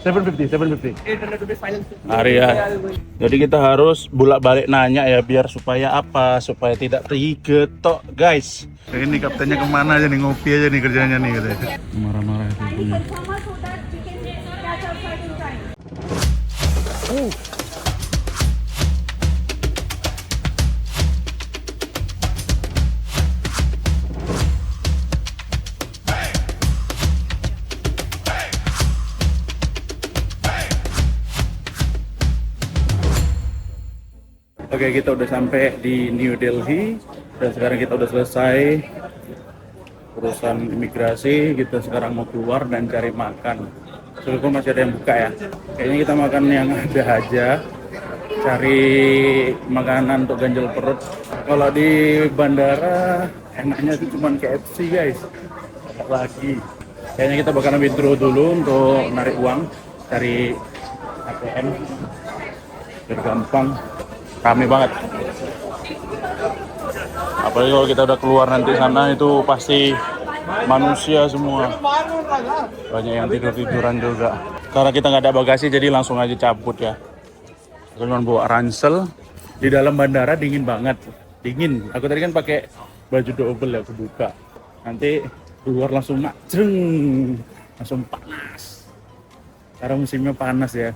750. 800 rupees final. Arya. Jadi kita harus bolak-balik nanya ya biar supaya apa? Supaya tidak tergetok, guys. Ini kaptennya kemana aja nih, ngopi aja nih kerjanya nih katanya. Marah-marah itu. Oke, kita udah sampai di New Delhi dan sekarang kita udah selesai urusan imigrasi. Kita sekarang mau keluar dan cari makan. Soalnya masih ada yang buka ya. Kayaknya kita makan yang ada aja. Cari makanan untuk ganjel perut. Kalau di bandara enaknya itu cuma KFC, guys. Ada lagi. Kayaknya kita bakalan withdraw dulu untuk narik uang, cari ATM biar gampang. Rame banget. Apalagi kalau kita udah keluar nanti sana itu pasti manusia semua. Banyak yang tidur-tiduran juga. Karena kita nggak ada bagasi jadi langsung aja cabut ya. Cuma bawa ransel. Di dalam bandara dingin banget. Dingin. Aku tadi kan pakai baju double ya, aku buka. Nanti keluar langsung jreng. Langsung panas. Karena musimnya panas ya.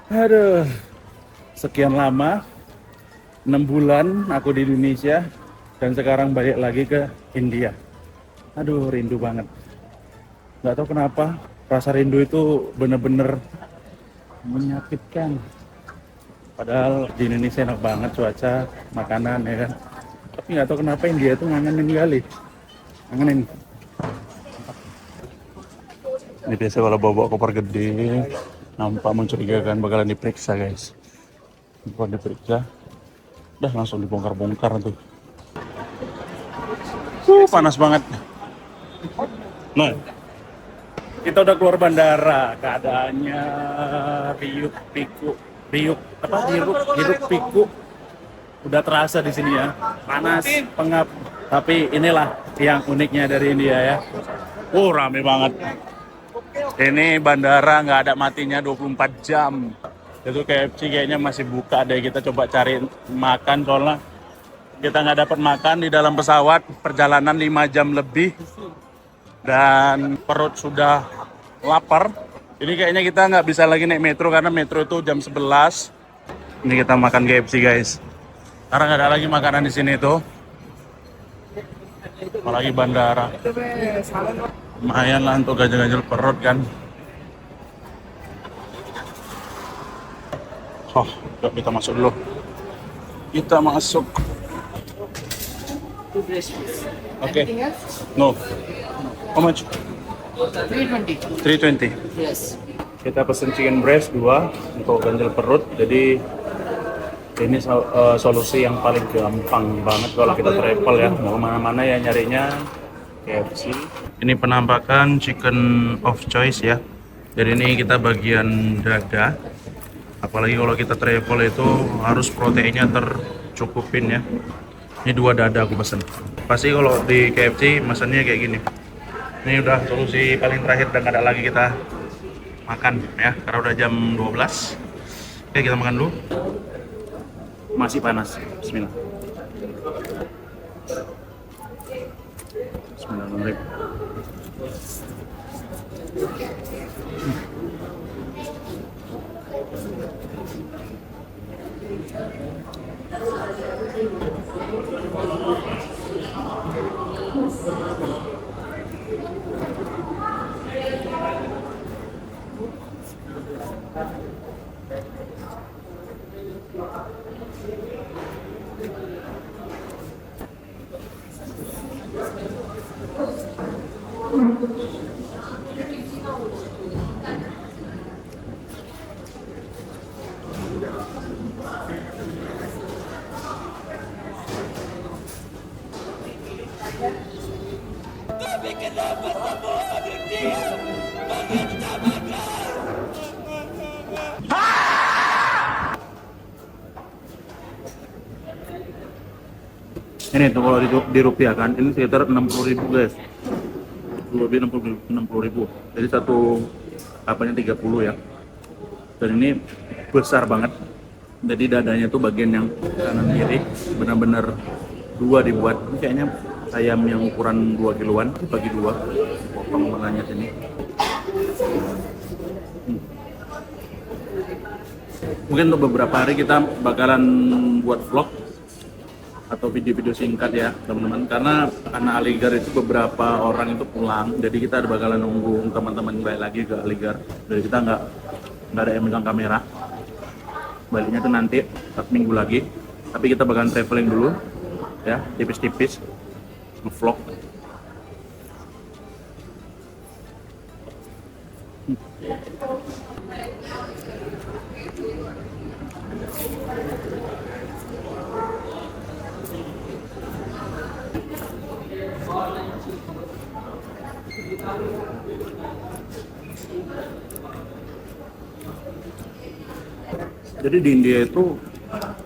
Aduh. Sekian lama. 6 bulan aku di Indonesia dan sekarang balik lagi ke India. Aduh, rindu banget. Nggak tahu kenapa rasa rindu itu bener-bener menyakitkan. Padahal di Indonesia enak banget cuaca, makanan ya kan. Tapi nggak tahu kenapa India itu ngangenin kali. Ngangenin. Ini biasa kalau bawa koper gede, nampak mencurigakan bakalan diperiksa, guys. Bukan diperiksa. Udah langsung dibongkar-bongkar tuh. Panas banget. Nah, kita udah keluar bandara. Keadaannya hiruk pikuk. Udah terasa di sini ya. Panas, pengap. Tapi inilah yang uniknya dari India ya. Rame banget. Ini bandara nggak ada matinya 24 jam. Itu KFC kayaknya masih buka deh. Kita coba cari makan soalnya kita nggak dapat makan di dalam pesawat. Perjalanan 5 jam lebih dan perut sudah lapar. Ini kayaknya kita nggak bisa lagi naik metro karena metro itu jam 11. Ini kita makan KFC, guys. Karena nggak ada lagi makanan di sini tuh. Apalagi bandara. Lumayan lah untuk ganjel-ganjel perut kan. Yuk kita masuk dulu. Kita masuk. Oke. No. How much? 320. 320. Yes. Kita pesen chicken breast 2 untuk ganjel perut. Jadi ini solusi yang paling gampang banget kalau kita travel ya. Mau kemana-mana ya nyarinya KFC. Ini penampakan chicken of choice ya. Jadi ini kita bagian dada. Apalagi kalau kita travel itu harus proteinnya tercukupin ya. Ini 2 dada aku pesen. Pasti kalau di KFC mesennya kayak gini. Ini udah solusi paling terakhir dan gak ada lagi kita makan ya. Karena udah jam 12. Oke, kita makan dulu. Masih panas. Bismillah. Bismillahirrahmanirrahim. Ini tuh kalau dirupiahkan ini sekitar 60.000 guys. Lebih 60.000. Jadi apanya 30 ya. Dan ini besar banget. Jadi dadanya tuh bagian yang kanan kiri benar-benar dua dibuat. Ini kayaknya ayam yang ukuran 2 kiloan dibagi dua. Potong tengahnya sini. Mungkin untuk beberapa hari kita bakalan buat vlog atau video-video singkat ya teman-teman, karena Aligar itu beberapa orang itu pulang, jadi kita bakalan nunggu teman-teman balik lagi ke Aligar. Jadi kita nggak ada yang megang kamera, baliknya tuh nanti 4 minggu lagi, tapi kita bakalan traveling dulu ya, tipis-tipis vlog. Jadi di India itu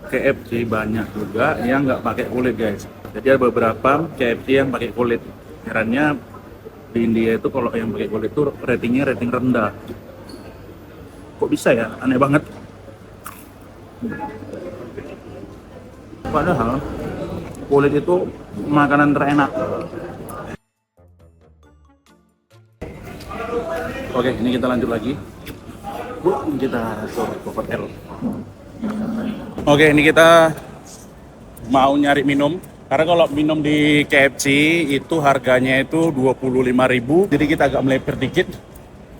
KFC banyak juga yang nggak pakai kulit guys. Jadi ada beberapa KFC yang pakai kulit. Herannya di India itu kalau yang pakai kulit itu ratingnya rating rendah. Kok bisa ya? Aneh banget. Padahal kulit itu makanan terenak. Oke, ini kita lanjut lagi. Kita ke hotel. Oke, ini kita mau nyari minum. Karena kalau minum di KFC itu harganya itu 25.000. Jadi kita agak melebar dikit.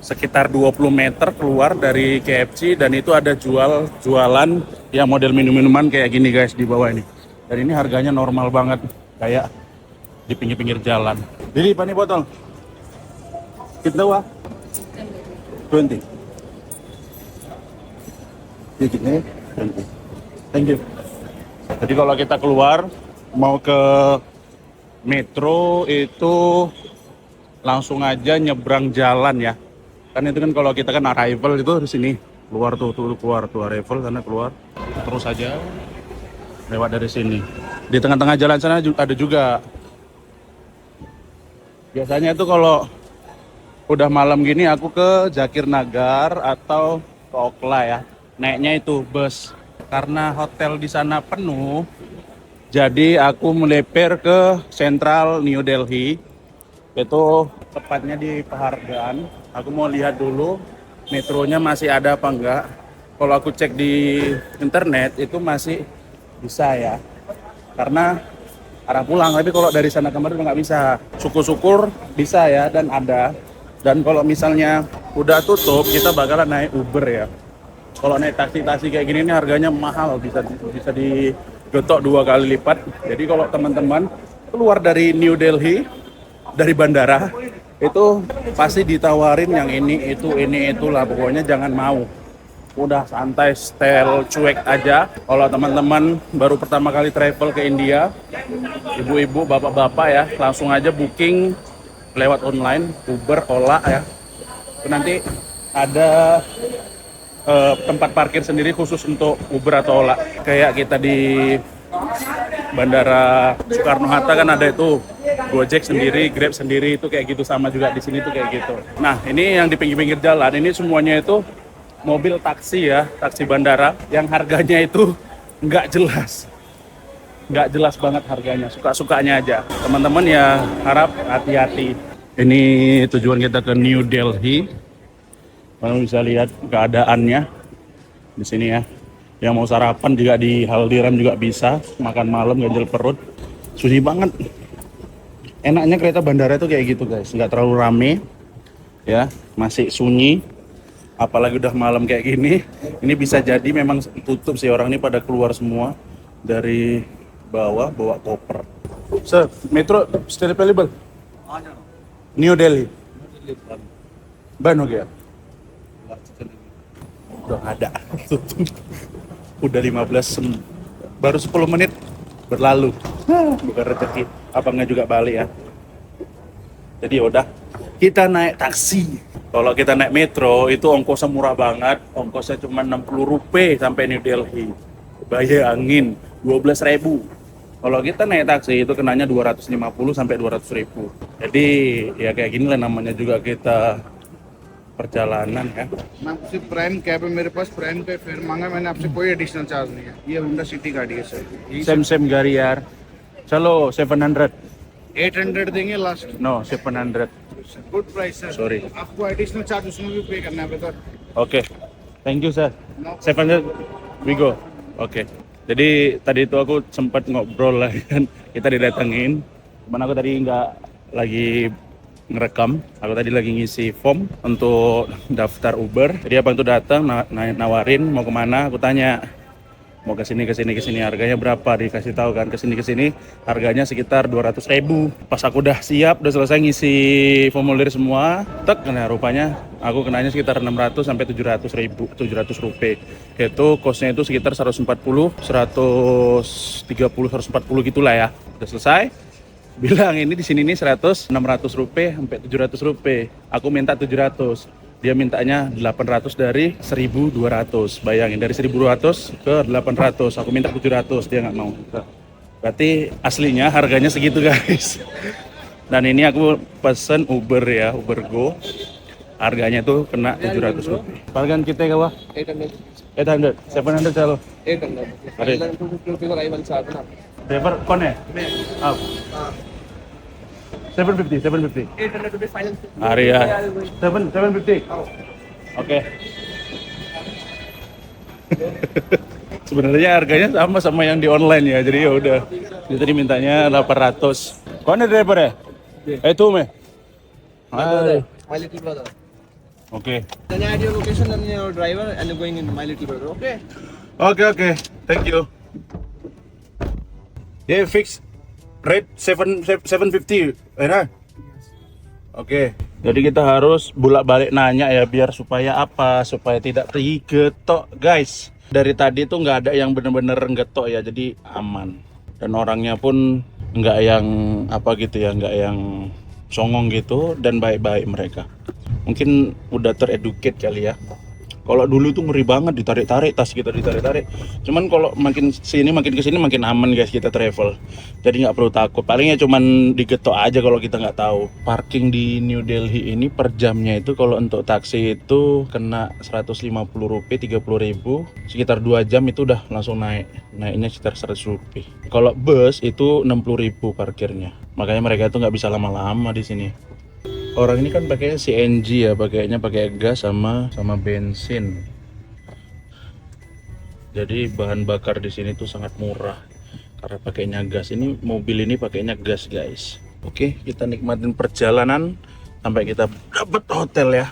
Sekitar 20 meter keluar dari KFC, dan itu ada jualan yang model minum-minuman kayak gini guys di bawah ini. Dan ini harganya normal banget, kayak di pinggir-pinggir jalan. Jadi apa nih botol? Kita wah 20. Sedikitnya 20. Thank you. Jadi kalau kita keluar mau ke metro itu langsung aja nyebrang jalan ya. Kan itu kan kalau kita kan arrival itu di sini. Keluar tuh keluar tuh arrival, karena keluar terus aja lewat dari sini. Di tengah-tengah jalan sana ada juga. Biasanya itu kalau udah malam gini aku ke Jakir Nagar atau ke Okla ya. Naiknya itu bus. Karena hotel di sana penuh, jadi aku meleper ke Central New Delhi. Itu tepatnya di Pahargan. Aku mau lihat dulu metronya masih ada apa enggak. Kalau aku cek di internet itu masih bisa ya. Karena arah pulang, tapi kalau dari sana kemarin nggak bisa. Syukur-syukur bisa ya, dan ada. Dan kalau misalnya udah tutup, kita bakalan naik Uber ya. Kalau naik taksi kayak gini ini harganya mahal, bisa digetok 2 kali lipat. Jadi kalau teman-teman keluar dari New Delhi, dari bandara, itu pasti ditawarin yang ini itulah, pokoknya jangan mau. Udah santai, style cuek aja. Kalau teman-teman baru pertama kali travel ke India, ibu-ibu, bapak-bapak ya, langsung aja booking lewat online, Uber, Ola ya. Itu nanti ada tempat parkir sendiri khusus untuk Uber atau Ola. Kayak kita di Bandara Soekarno-Hatta kan ada itu Gojek sendiri, Grab sendiri, itu kayak gitu. Sama juga di sini tuh kayak gitu. Nah, ini yang di pinggir-pinggir jalan, ini semuanya itu mobil taksi ya, taksi bandara yang harganya itu nggak jelas. Nggak jelas banget harganya, suka-sukanya aja. Teman-teman ya harap hati-hati. Ini tujuan kita ke New Delhi. Kalian bisa lihat keadaannya di sini ya. Yang mau sarapan juga di Haldiram juga bisa, makan malam ganjel perut. Sunyi banget. Enaknya kereta bandara itu kayak gitu guys, nggak terlalu rame, ya, masih sunyi. Apalagi udah malam kayak gini, ini bisa jadi memang tutup sih, orang ini pada keluar semua dari bawah bawa koper. Sir, metro still available? New Delhi. Ban हो गया. Udah ada, tutup. Udah 15, baru 10 menit berlalu. Bukan rezeki, abangnya juga balik ya. Jadi udah, kita naik taksi. Kalau kita naik metro itu ongkosnya murah banget, ongkosnya cuma 60 rupiah sampai New Delhi. Bayangin, 12.000. Kalau kita naik taksi itu kenanya 250 sampai 200.000. Jadi ya kayak gini lah namanya juga kita perjalanan ya. मैं आपसे prime cab है मेरे पास, प्राइम पे फेयर मांगा मैंने आपसे, कोई additional charge नहीं है। ये होंडा सिटी गाड़ी है सर, Same गाड़ी यार. चलो 700. 800 देंगे last. No 700. Good price sir. Sorry. आपको एडिशनल चार्ज उसमें भी पे करना है बेटा। Oke. Thank you sir. 700. We go. Oke. Jadi tadi itu aku sempat ngobrol lah kan. Kita didatengin. Cuman aku tadi nggak lagi ngerekam. Aku tadi lagi ngisi form untuk daftar Uber. Jadi abang tuh datang nawarin mau kemana. Aku tanya mau ke sini harganya berapa, dikasih tahu kan ke sini harganya sekitar 200.000. Pas aku udah siap, udah selesai ngisi formulir semua, tek, nah rupanya aku kenanya sekitar 600 sampai 700 rupiah. Itu kosnya itu sekitar 140 gitulah ya. Udah selesai, bilang ini di sini nih 600 rupiah sampai 700 rupiah. Aku minta 700. Dia mintanya 800 dari 1.200. Bayangin, dari 1.200 ke 800. Aku minta 700, dia nggak mau. Berarti aslinya harganya segitu guys. Dan ini aku pesen Uber ya, Uber Go. Harganya tuh kena 700 rupiah. Pargan kita kawa? 800. 700 chalo. 800. अरे। 250 रुपये का rival charge ना। Driver कौन है? आप. 750. 800 रुपये final. Hari ya. 750. Oke. Sebenarnya harganya sama yang di online ya. Jadi ya udah. Dia tadi mintanya 800. Kau ini driver ya? Itu me. Hai. My little brother. Oke. Then add your location and your driver and you're going in my little brother. Okay. Oke. Thank you. Yeah, fix rate 750. Enak. Oke. Jadi kita harus bolak-balik nanya ya biar supaya apa? Supaya tidak digetok, guys. Dari tadi tuh nggak ada yang bener-bener getok ya, jadi aman. Dan orangnya pun nggak yang apa gitu ya, nggak yang songong gitu, dan baik-baik mereka. Mungkin udah tereduket kali ya. Kalau dulu tuh ngeri banget, ditarik-tarik tas kita, ditarik-tarik. Cuman kalau makin kesini makin aman guys kita travel. Jadi nggak perlu takut. Palingnya cuman digetok aja kalau kita nggak tahu. Parking di New Delhi ini per jamnya itu kalau untuk taksi itu kena 150 rupiah, 30.000. Sekitar 2 jam itu udah langsung naiknya sekitar 100 rupiah. Kalau bus itu 60.000 parkirnya. Makanya mereka tuh nggak bisa lama-lama di sini. Orang ini kan pakai CNG ya, pakainya pakai gas sama bensin. Jadi bahan bakar di sini tuh sangat murah karena pakainya gas. Ini mobil ini pakainya gas guys. Oke, kita nikmatin perjalanan sampai kita dapat hotel ya.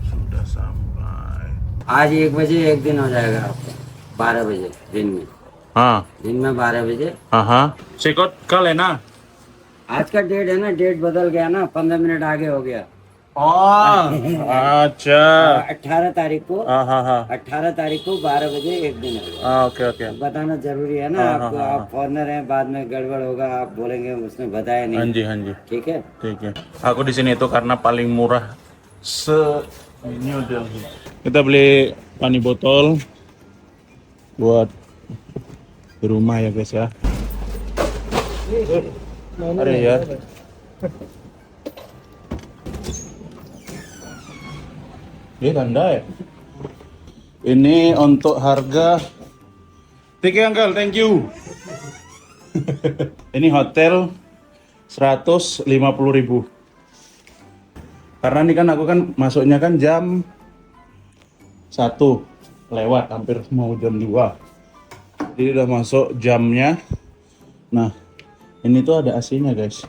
Sudah sampai. आज 1 बजे एक दिन हो जाएगा आपका, 12 बजे दिन में। हाँ दिन में 12 बजे। हाँ चेकआउट कल है ना? आज का डेट है ना, डेट बदल गया ना, 15 मिनट आगे हो गया। अच्छा 18 तारीख को, हाँ 18 तारीख को 12 बजे एक दिन हो गया। ओके बताना जरूरी है ना आपको, आप फॉरनर हैं, बाद में गड़बड़ होगा, आप बोलेंगे उसने बताया हाँ नहीं। जी ठीक है। Aku di sini itu karena paling murah New Delhi. Kita beli pani botol buat di rumah ya guys ya. Ada ya. Ini tanda ya. Ini untuk harga. Thank you uncle, thank you. Ini hotel 150.000. Karena ini kan aku kan masuknya kan jam 1 lewat, hampir mau jam 2. Jadi udah masuk jamnya. Nah, ini tuh ada AC-nya guys.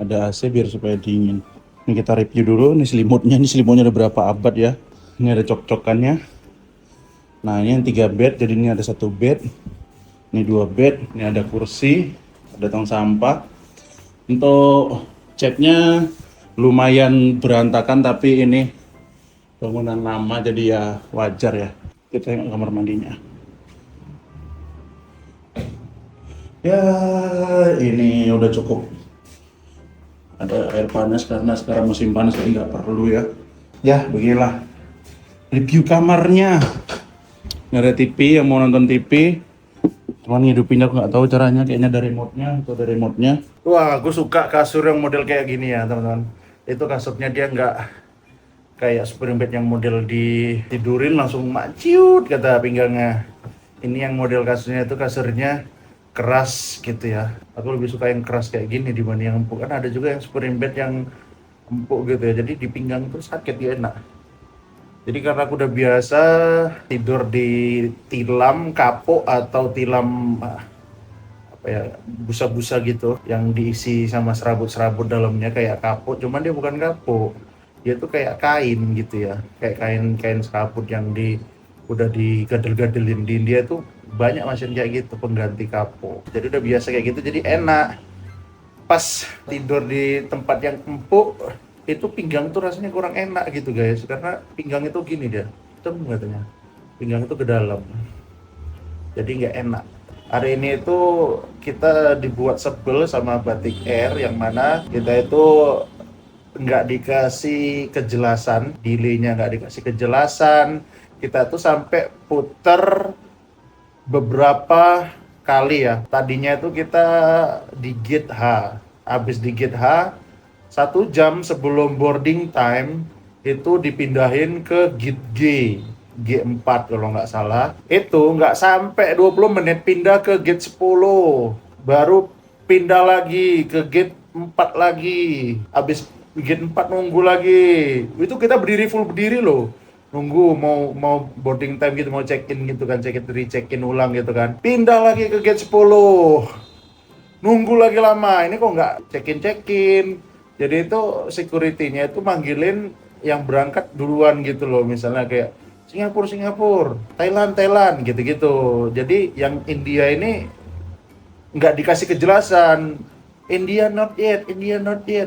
Ada AC biar supaya dingin. Ini kita review dulu, ini selimutnya ada berapa abad ya. Ini ada cok-cokannya. Nah, ini yang 3 bed, jadi ini ada 1 bed. Ini 2 bed, ini ada kursi, ada tong sampah. Untuk catnya lumayan berantakan, tapi ini bangunan lama jadi ya wajar ya. Kita tengok kamar mandinya. Ya, ini udah cukup. Ada air panas karena sekarang musim panas, jadi nggak perlu ya. Ya, beginilah review kamarnya. Nggak ada TV, yang mau nonton TV. Cuman ngidupin aku nggak tahu caranya, kayaknya dari remote-nya atau dari remote-nya. Wah, aku suka kasur yang model kayak gini ya, teman-teman. Itu kasurnya dia nggak kayak spring bed yang model ditidurin langsung maciut kata pinggangnya. Ini yang model kasurnya itu kasurnya keras gitu ya. Aku lebih suka yang keras kayak gini dibanding yang empuk. Kan ada juga yang spring bed yang empuk gitu ya. Jadi di pinggang tuh sakit ya, enak. Jadi karena aku udah biasa tidur di tilam kapok atau tilam apa ya, busa-busa gitu yang diisi sama serabut-serabut dalamnya kayak kapok, cuman dia bukan kapok. Dia tuh kayak kain gitu ya. Kayak kain serabut yang udah digadel-gadelin. Di India tuh banyak mesin kayak gitu pengganti kapok. Jadi udah biasa kayak gitu, jadi enak. Pas tidur di tempat yang empuk itu pinggang tuh rasanya kurang enak gitu guys, karena pinggang itu gini dia, hitam katanya, pinggang itu ke dalam, jadi nggak enak. Hari ini itu kita dibuat sebel sama Batik Air, yang mana kita itu nggak dikasih kejelasan, delay-nya nggak dikasih kejelasan. Kita tuh sampai puter beberapa kali ya. Tadinya itu kita di gate H, habis di gate H 1 jam sebelum boarding time itu dipindahin ke gate G4 kalau nggak salah. Itu nggak sampai 20 menit pindah ke gate 10, baru pindah lagi ke gate 4 lagi. Habis gate 4 nunggu lagi. Itu kita berdiri loh. Nunggu mau boarding time gitu, mau check-in gitu kan, check-in ulang gitu kan. Pindah lagi ke gate 10. Nunggu lagi lama. Ini kok nggak check-in. Jadi itu security-nya itu manggilin yang berangkat duluan gitu loh. Misalnya kayak Singapura, Thailand gitu-gitu. Jadi yang India ini nggak dikasih kejelasan. India not yet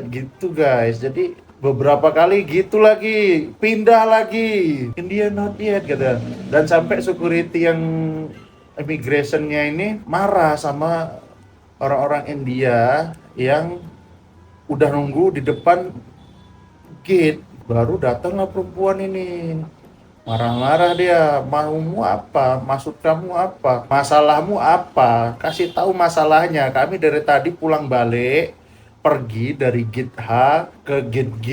gitu guys. Jadi beberapa kali gitu lagi, pindah lagi, India not yet gitu. Dan sampai security yang immigration-nya ini marah sama orang-orang India yang udah nunggu di depan gate. Baru datanglah perempuan ini, marah-marah dia. Maumu apa? Maksud kamu apa? Masalahmu apa? Kasih tahu masalahnya. Kami dari tadi pulang balik, pergi dari gate H ke gate G,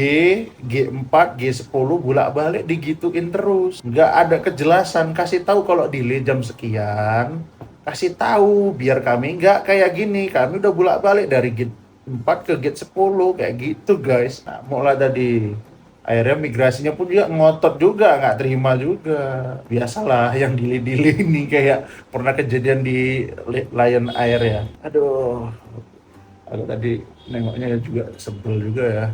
G4, G10, bolak-balik digituin terus. Nggak ada kejelasan. Kasih tahu kalau delay jam sekian. Kasih tahu biar kami nggak kayak gini. Kami udah bolak-balik dari gate 4 ke gate 10 kayak gitu guys. Nah, mulai tadi akhirnya migrasinya pun juga ngotot juga, nggak terima juga. Biasalah yang delay ini, kayak pernah kejadian di Lion Air ya. Aduh, aku tadi nengoknya juga sebel juga ya.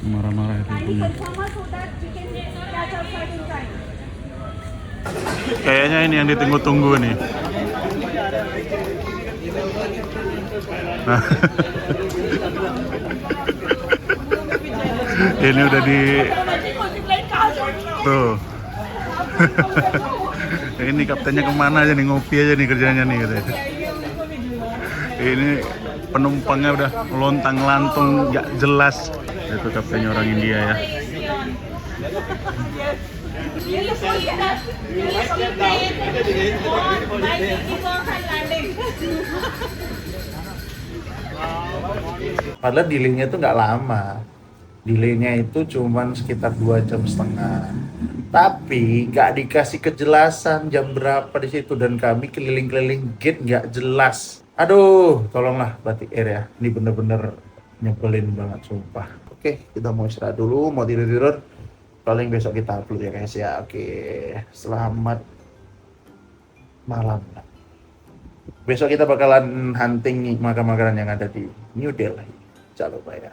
Marah-marah itu. Kayaknya ini yang ditunggu-tunggu nih. Nah. Ini udah di tuh. Ini kaptennya kemana aja nih, ngopi aja nih kerjanya nih katanya. Ini penumpangnya udah lontang-lantung nggak jelas. Itu kaptennya orang India ya. Padahal delaynya itu nggak lama. Delaynya itu cuman sekitar 2,5 jam. Tapi nggak dikasih kejelasan jam berapa di situ, dan kami keliling-keliling gate nggak jelas. Aduh, tolonglah Batik Air ya. Ini bener-bener nyebelin banget sumpah. Oke, kita mau istirahat dulu, mau tidur-tidur. Paling besok kita upload ya guys ya. Oke, selamat malam. Besok kita bakalan hunting makanan yang ada di New Delhi. Jangan lupa ya.